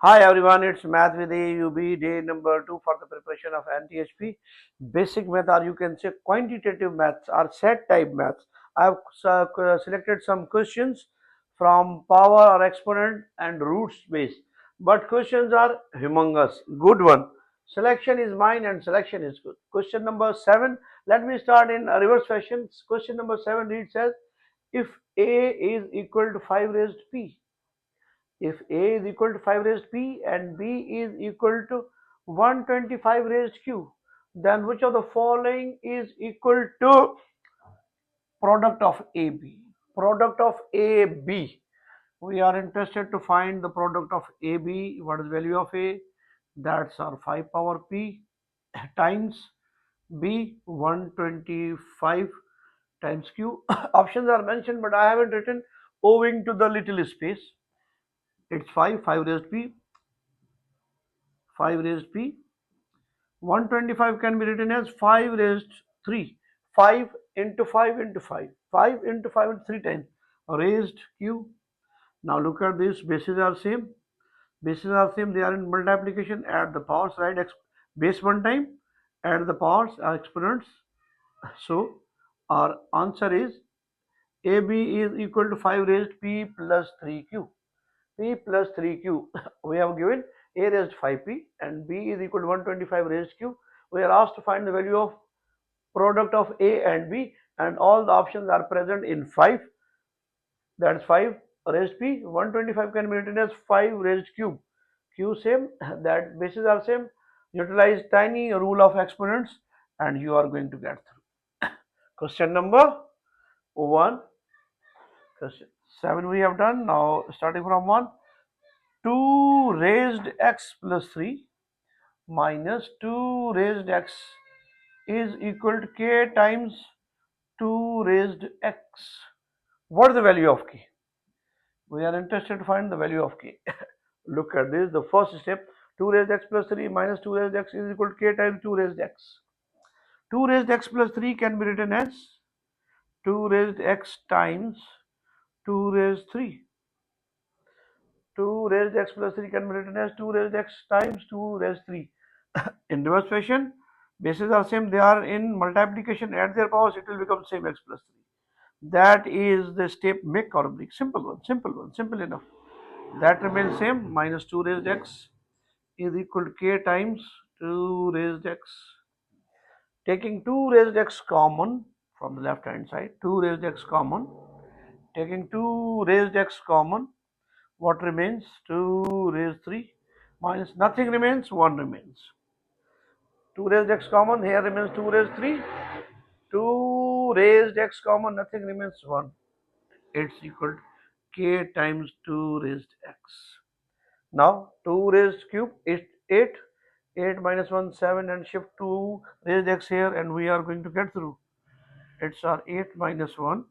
Hi everyone, it's Math with AUB, day number 2 for the preparation of NTHP. Basic math, or you can say quantitative maths or set type maths. I have selected some questions from power or exponent and roots base. But questions are humongous. Good one. Selection is mine and selection is good. Question number 7. Let me start in a reverse fashion. Question number 7 reads as, if A is equal to 5 raised P, if A is equal to 5 raised P and B is equal to 125 raised Q, then which of the following is equal to product of AB? Product of AB. We are interested to find the product of AB. What is the value of A? That's our 5 power P times B 125 times Q. Options are mentioned, but I haven't written owing to the little space. It's 5 raised P, 5 raised P. 125 can be written as 5 raised 3. 5 into 5 into 5. 5 into 5 into 3 times raised Q. Now look at this, bases are same. Bases are same, they are in multiplication, add the powers, right? Base one time, add the powers, are exponents. So our answer is AB is equal to 5 raised P plus 3Q. P plus 3Q. We have given A raised 5P and B is equal to 125 raised Q. We are asked to find the value of product of A and B, and all the options are present in 5. That's 5 raised P. 125 can be written as 5 raised Q. Q same, that bases are same. Utilize tiny rule of exponents and you are going to get through. Question number 1. Question 7 we have done. Now starting from 1. 2 raised x plus 3 minus 2 raised x is equal to k times 2 raised x. What is the value of k? We are interested to find the value of k. Look at this, the first step, 2 raised x plus 3 minus 2 raised x is equal to k times 2 raised x. 2 raised x plus 3 can be written as 2 raised x times 2 raised 3. 2 raised x plus 3 can be written as 2 raised x times 2 raised 3. In reverse fashion, bases are same, they are in multiplication, add their powers, it will become same x plus 3. That is the step make or break. Simple one, simple enough. That remains same, minus 2 raised x is equal to k times 2 raised x. Taking 2 raised x common from the left hand side, 2 raised x common, taking 2 raised x common, what remains? 2 raised 3 minus nothing remains, 1 remains. 2 raised x common, here remains 2 raised 3. 2 raised x common, nothing remains, 1. It's equal to k times 2 raised x. Now 2 raised cube is 8. 8 minus 1, 7, and shift 2 raised x here and we are going to get through. It's our 8 minus 1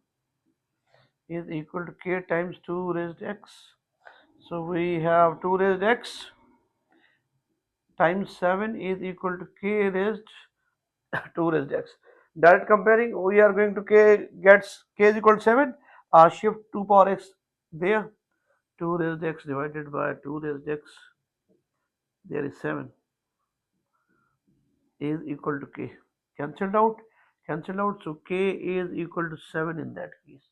is equal to k times 2 raised x. So we have 2 raised x times 7 is equal to k raised 2 raised x. Direct comparing, we are going to k gets k is equal to 7. Shift 2 power x there. 2 raised x divided by 2 raised x. There is 7 is equal to k. Cancelled out. So k is equal to 7 in that case.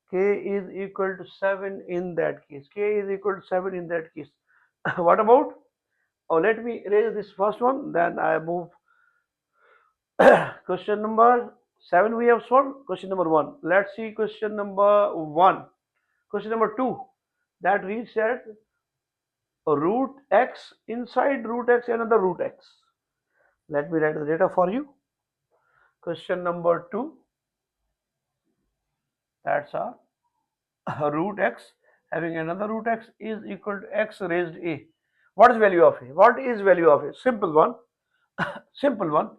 K is equal to 7 in that case. K is equal to 7 in that case. What about? Oh, let me erase this first one, then I move. Question number 7 we have solved. Question number 1. Let's see question number 1. Question number 2. That reads at root x, inside root x another root x. Let me write the data for you. Question number 2. That's our root x having another root x is equal to x raised a. What is value of a? What is value of a? Simple one. Simple one.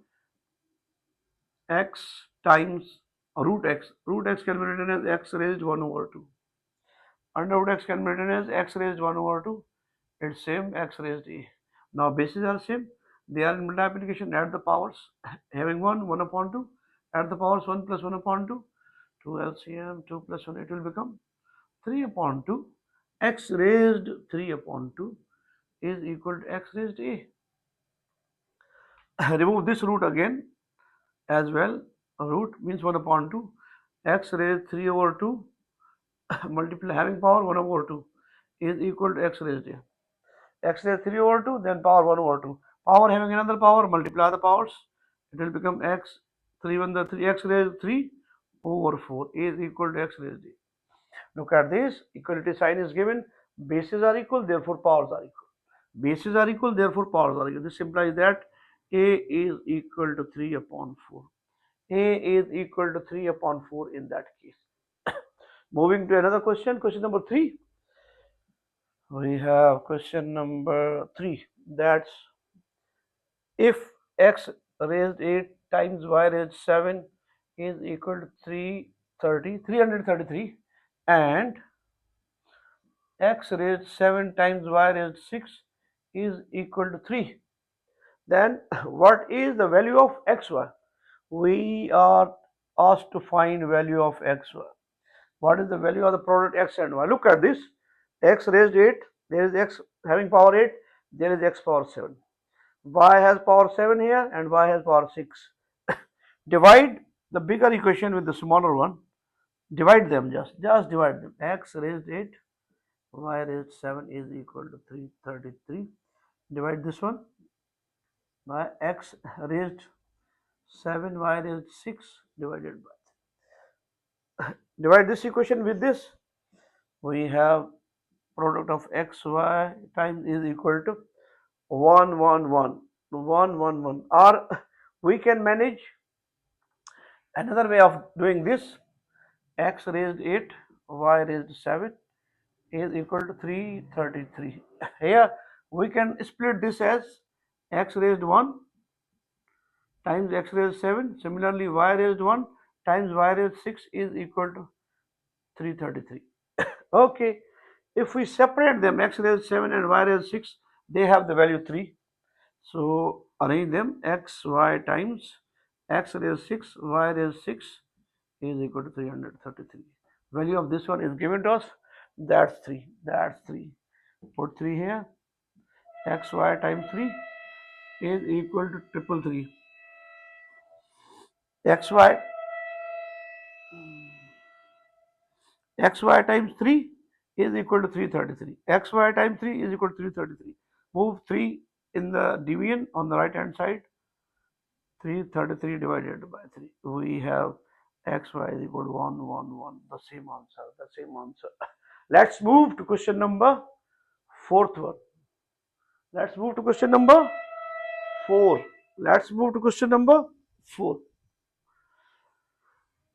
X times root x. Root x can be written as x raised 1 over 2. Under root x can be written as x raised 1 over 2. It's same, x raised a. Now bases are same. They are in multiplication, add the powers. Having 1 upon 2. Add the powers, 1 plus 1 upon 2. 2 LCM, 2 plus 1, it will become 3 upon 2. X raised 3 upon 2 is equal to x raised a. Remove this root again as well. Root means 1 upon 2. X raised 3 over 2 multiply having power 1 over 2 is equal to x raised a. X raised 3 over 2, then power 1 over 2. Power having another power, multiply the powers. It will become x 3 1 the 3 x raised 3 over 4 is equal to x raised a. Look at this, equality sign is given, bases are equal, therefore powers are equal. Bases are equal, therefore powers are equal. This implies that a is equal to 3 upon 4. A is equal to 3 upon 4 in that case. Moving to another question, question number 3. We have question number 3. That's if x raised 8 times y raised 7 is equal to 333 and x raised 7 times y raised 6 is equal to 3, then what is the value of xy? We are asked to find value of xy. What is the value of the product x and y? Look at this, x raised 8, there is x having power 8, there is x power 7. Y has power 7 here and y has power 6. Divide the bigger equation with the smaller one. Divide them, just divide them. X raised 8, y raised 7 is equal to 333. Divide this one by x raised 7, y raised 6 divided by. Divide this equation with this. We have product of x, y times is equal to 1, 1, 1, 1, 1, 1. Or we can manage another way of doing this. X raised 8, y raised 7 is equal to 333. Here we can split this as x raised 1 times x raised 7. Similarly, y raised 1 times y raised 6 is equal to 333. Okay, if we separate them, x raised 7 and y raised 6, they have the value 3. So arrange them, x y times x raised 6, y raised 6 is equal to 333. Value of this one is given to us, that's 3. That's 3. Put 3 here. X y times 3 is equal to 333. Xy times 3 is equal to 333. Xy times 3 is equal to 333. Move 3 in the division on the right hand side. 333 divided by 3. We have xy is equal to 1, 1, 1. The same answer. The same answer. Let's move to question number 4th one. Let's move to question number 4. Let's move to question number 4.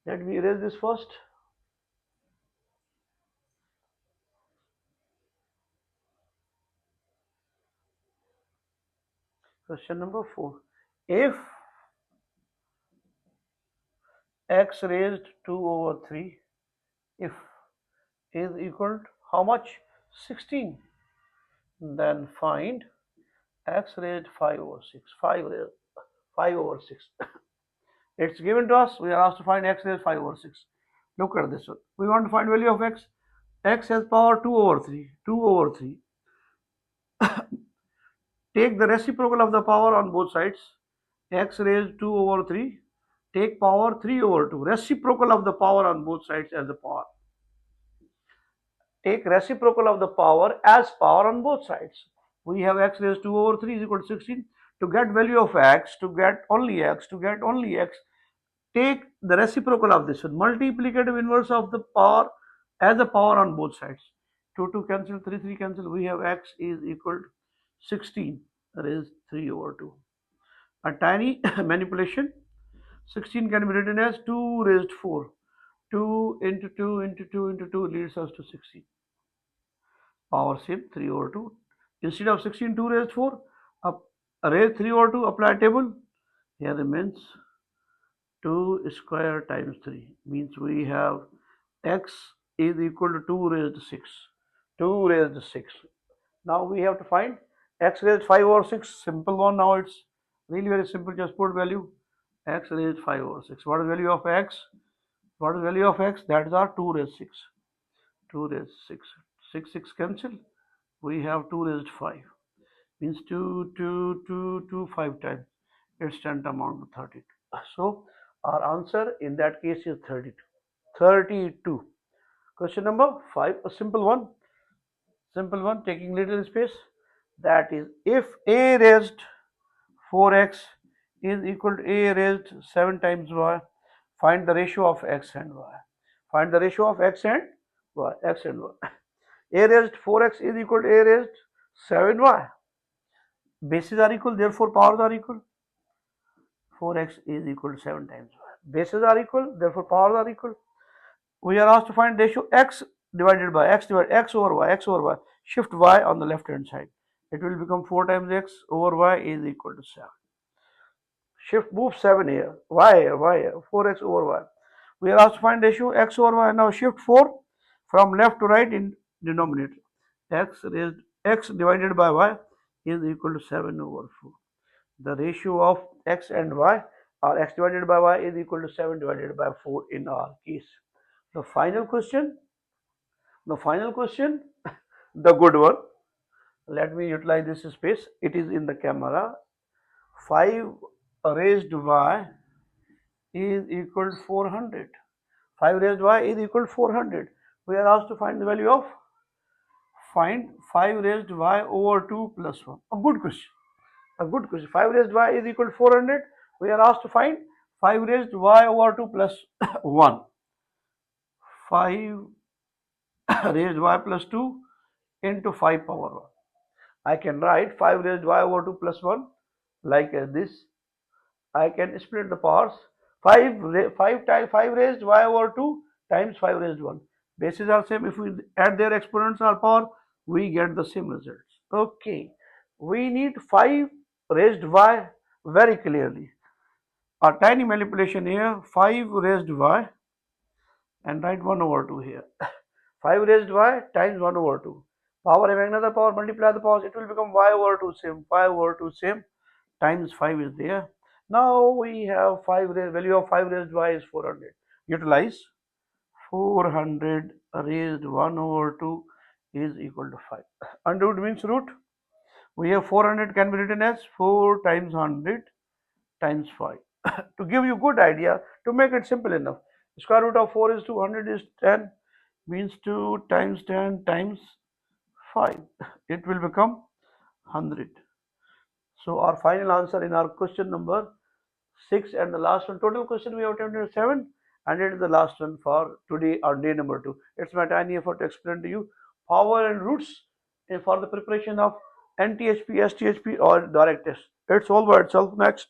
Let me erase this first. Question number 4. If x raised 2 over 3, if is equal to how much? 16. Then find x raised 5 over 6. 5 over 6. It's given to us. We are asked to find x raised 5 over 6. Look at this one. We want to find value of x. X has power 2 over 3. 2 over 3. Take the reciprocal of the power on both sides. X raised 2 over 3. Take power 3 over 2. Reciprocal of the power on both sides as the power. Take reciprocal of the power as power on both sides. We have x raised 2 over 3 is equal to 16. To get value of x, to get only x, take the reciprocal of this one. Multiplicative inverse of the power as a power on both sides. 2 2 cancel, 3 3 cancel. We have x is equal to 16 raised 3 over 2. A tiny manipulation. 16 can be written as 2 raised 4. 2 into 2 into 2 into 2 leads us to 16. Power same 3 over 2. Instead of 16, 2 raised 4. Raise 3 over 2, apply table. Here remains 2 square times 3. Means we have x is equal to 2 raised 6. 2 raised 6. Now we have to find x raised 5 over 6. Simple one. Now it's really very simple. Just put value. X raised 5 over 6. What is value of x? What is value of x? That is our 2 raised 6. 2 raised 6. 6 6 cancel. We have 2 raised 5. means 2 5 times. Its 10th amount to 32. So our answer in that case is 32. 32. Question number 5, a simple one taking little space. That is, if a raised 4x is equal to a raised 7 times y, find the ratio of x and y. Find the ratio of x and y. X and y. A raised 4x is equal to a raised 7y. Bases are equal, therefore powers are equal. 4x is equal to 7 times y. Bases are equal, therefore powers are equal. We are asked to find ratio x divided by x over y. Shift y on the left hand side. It will become 4 times x over y is equal to 7. Shift move 7 here. Y, 4x over y. We are asked to find ratio x over y. Now shift 4 from left to right in denominator. X divided by y is equal to 7 over 4. The ratio of x and y, or x divided by y, is equal to 7 divided by 4 in our case. The final question, the good one. Let me utilize this space. It is in the camera. 5 raised y is equal to 400. 5 raised y is equal to 400. We are asked to find the value of, find 5 raised y over 2 plus 1. A good question. 5 raised y is equal to 400. We are asked to find 5 raised y over 2 plus 1. 5 raised y plus 2 into 5 power 1. I can write 5 raised y over 2 plus 1 like this. I can split the powers. 5 raised y over 2 times 5 raised 1. Bases are same. If we add their exponents or power, we get the same results. Okay. We need 5 raised y very clearly. A tiny manipulation here. 5 raised y and write 1 over 2 here. 5 raised y times 1 over 2. Power having another power, multiply the powers, it will become y over 2 same. 5 over 2 same times 5 is there. Now we have value of 5 raised y is 400. Utilize 400 raised 1 over 2 is equal to 5. Under root means root. We have 400 can be written as 4 times 100 times 5. To give you good idea, to make it simple enough, square root of 4 is 200 is 10, means 2 times 10 times 5. It will become 100. So our final answer in our question number 6 and the last one, total question we have attempted 7, and it is the last one for today or day number 2. It's my tiny effort to explain to you power and roots for the preparation of NTHP, STHP or direct test. It's all by itself. Next.